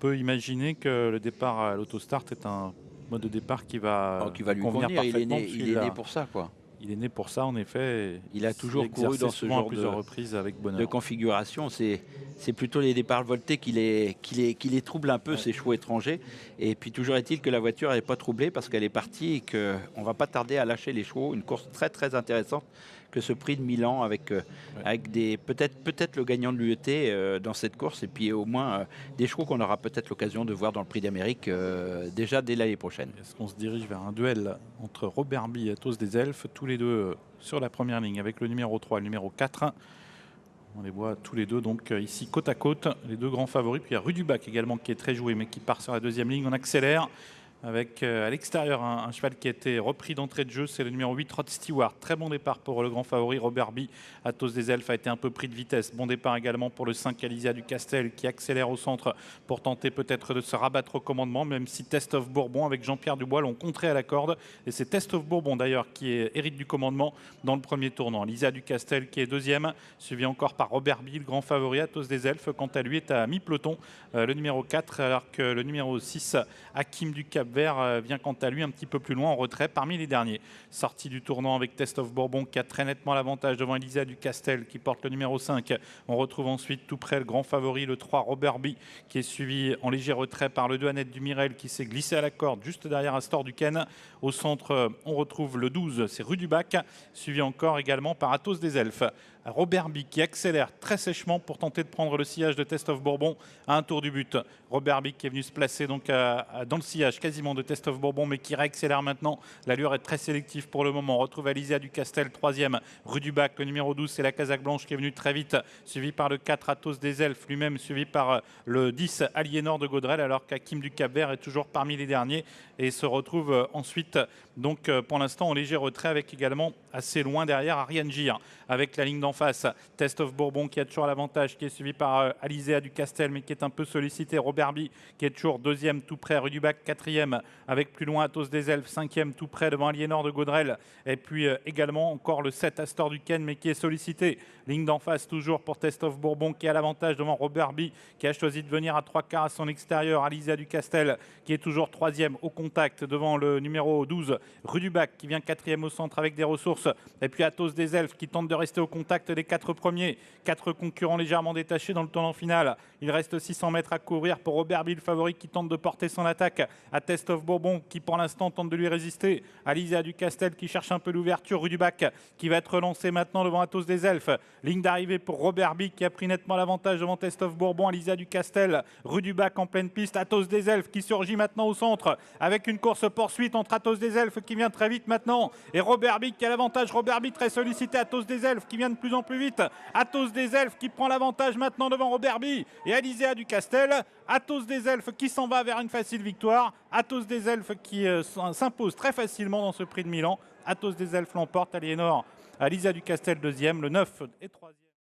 peut imaginer que le départ à l'autostart est un mode de départ qui va Qui va lui convenir convenir. parfaitement. Il est né pour ça, quoi. Il est né pour ça, en effet. Et Il a s'y a toujours couru exercé dans ce souvent à genre plusieurs reprises avec de bonheur. configuration. C'est plutôt les départs voltés qui les troublent un peu, ces chevaux étrangers. Et puis toujours est-il que la voiture n'est pas troublée parce qu'elle est partie et qu'on ne va pas tarder à lâcher les chevaux. Une course très très intéressante que ce prix de Milan avec, avec peut-être le gagnant de l'UET dans cette course et puis au moins des chevaux qu'on aura peut-être l'occasion de voir dans le prix d'Amérique déjà dès l'année prochaine. Est-ce qu'on se dirige vers un duel entre Robert Bie et Athos des Elfes, tous les deux sur la première ligne avec le numéro 3 et le numéro 4. On les voit tous les deux donc ici côte à côte, les deux grands favoris. Puis il y a Rudubac également qui est très joué mais qui part sur la deuxième ligne. On accélère avec à l'extérieur un cheval qui a été repris d'entrée de jeu, c'est le numéro 8 Rod Stewart. Très bon départ pour le grand favori Robert Bie. Athos des Elfes a été un peu pris de vitesse. Bon départ également pour le 5 Alizia du Castel qui accélère au centre pour tenter peut-être de se rabattre au commandement, même si Test of Bourbon avec Jean-Pierre Dubois l'ont contré à la corde. Et c'est Test of Bourbon d'ailleurs qui hérite du commandement dans le premier tournant. Alizia du Castel qui est deuxième, suivi encore par Robert Bie, le grand favori. Athos des Elfes quant à lui est à mi-peloton, le numéro 4, alors que le numéro 6 Hakim du Cap Vert vient quant à lui un petit peu plus loin en retrait parmi les derniers. Sortie du tournant avec Test of Bourbon qui a très nettement l'avantage devant Alizia du Castel qui porte le numéro 5. On retrouve ensuite tout près le grand favori, le 3 Robert Bie, qui est suivi en léger retrait par le 2 Annette Dumirel qui s'est glissé à la corde juste derrière Astor du Ken. Au centre, on retrouve le 12, c'est Rudubac, suivi encore également par Athos des Elfes. Robert Bie qui accélère très sèchement pour tenter de prendre le sillage de Test of Bourbon à un tour du but. Robert Bie qui est venu se placer donc dans le sillage quasiment de Test of Bourbon mais qui réaccélère maintenant. L'allure est très sélective pour le moment. On retrouve Alizia du Castel, troisième. Rudubac, le numéro 12, c'est la Casaque Blanche qui est venue très vite, suivi par le 4 Athos des Elfes, lui-même suivi par le 10 Aliénor de Gaudrel, alors qu'Hakim du Cap-Vert est toujours parmi les derniers et se retrouve ensuite donc pour l'instant en léger retrait avec également assez loin derrière Ariane Gir avec la ligne d'en face. Test of Bourbon qui a toujours l'avantage, qui est suivi par Alizia du Castel mais qui est un peu sollicité. Robert Bie qui est toujours deuxième tout près, Rudubac quatrième avec plus loin Athos des Elfes, cinquième tout près devant Aliénor de Gaudrel et puis également encore le 7 Astor du Ken mais qui est sollicité. Ligne d'en face toujours pour Test of Bourbon qui a l'avantage devant Robert Bie qui a choisi de venir à 3/4 à son extérieur. Alizia du Castel qui est toujours troisième au contact devant le numéro 12 Rudubac qui vient quatrième au centre avec des ressources et puis Athos des Elfes qui tente de rester au contact des quatre premiers. Quatre concurrents légèrement détachés dans le tournant final. Il reste 600 mètres à courir pour Robert Bie, le favori qui tente de porter son attaque à Test of Bourbon qui pour l'instant tente de lui résister. Alizia du Castel qui cherche un peu l'ouverture. Rudubac qui va être relancé maintenant devant Athos des Elfes. Ligne d'arrivée pour Robert Bie qui a pris nettement l'avantage devant Test of Bourbon. Alizia du Castel, Rudubac en pleine piste. Athos des Elfes qui surgit maintenant au centre avec une course poursuite entre Athos des Elfes qui vient très vite maintenant et Robert Bie qui a l'avantage. Robert Bie très sollicité. Athos des Elfes qui vient de plus en plus vite. Athos des Elfes qui prend l'avantage maintenant devant Robert Bie et Alizia du Castel. Athos des Elfes qui s'en va vers une facile victoire. Athos des Elfes qui s'impose très facilement dans ce prix de Milan. Athos des Elfes l'emporte. Aliénor, Alizia du Castel deuxième, le 9 et troisième.